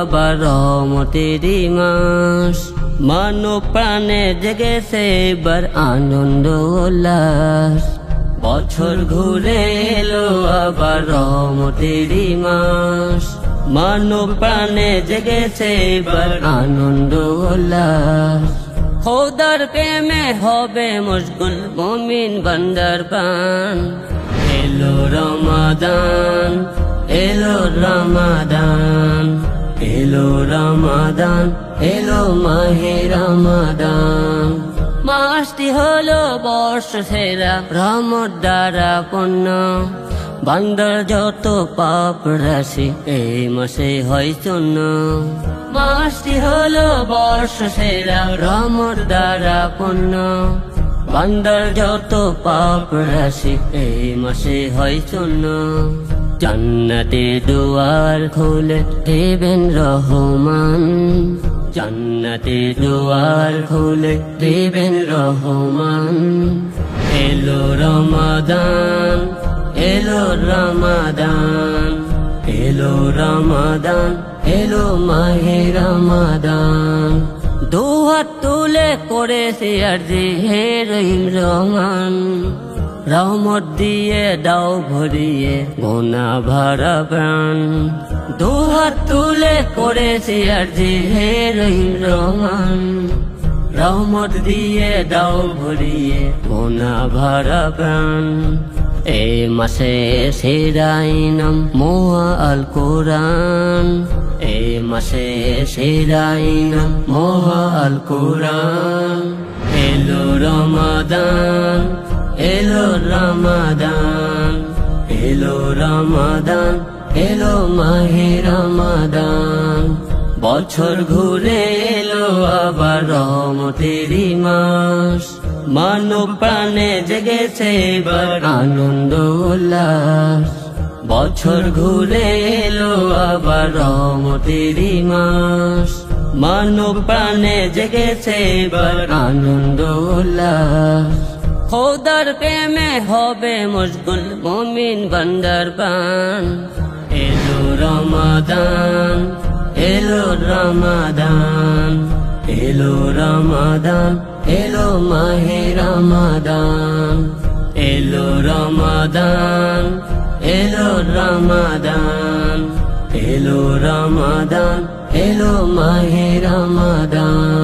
আবার রহমতেরই মাস। মানব প্রাণে জেগেছে এবার আনন্দ উল্লাস। বছর ঘুরে এলো আবার রহমতেরই মাস। মানব প্রাণে জেগেছে এবার আনন্দ উল্লাস। খোদার প্রেমে হবে মশগুল মুমিন বান্দার প্রাণ। এলো রমাদান, এলো রমাদান, এলো রমাদান, এলো মাহে রমাদান। মাসটি হলো বর্ষ সেরা রহমত দ্বারা পূর্ণ। বান্দার যত পাপ রাশি এই মাসে হয় চূর্ণ। মাসটি হলো বর্ষ সেরা রহমত দ্বারা পূর্ণ। বান্দার যত পাপ রাশি এই মাসে হয় চূর্ণ। জান্নাতে দুয়ার খুলে দেবেন রহমান। জান্নাতে দুয়ার খুলে দেবেন রহমান। এলো রমাদান, এলো রমাদান, এলো রমাদান, এলো মাহে রমাদান। দুহাত তুলে করেছে আরজি হে রহিম রহমান। রহমত দিয়ে দাও ভরিয়ে গোনা ভরা প্রাণ। দুহাত তুলে করেছে আরজি হে রহিম রহমান। রহমত দিয়ে দাও ভরিয়ে গোনা ভরা প্রাণ। এই মাসে সেরা ইনাম মোয়া আল কোরআন। এই মাসে সেরা ইনাম মোয়া আল কোরআন। এলো রমাদান, এলো রমাদান, এলো রমাদান, এলো মাহে রমাদান। বছর ঘুরে এলো আবার রহমতেরই মাস। মানব প্রাণে জেগেছে এবার আনন্দ উল্লাস। বছর ঘুরে এলো আবার রহমতেরই মাস। মানব প্রাণে জেগেছে এবার আনন্দ উল্লাস। খোদার প্রেমে হবে মশগুল মুমিন বান্দার প্রাণ। এলো রমাদান, এলো রমাদান, এলো রমাদান, এলো মাহে রমাদান। এলো রমাদান, এলো রমাদান, এলো রমাদান, এলো মাহে রমাদান।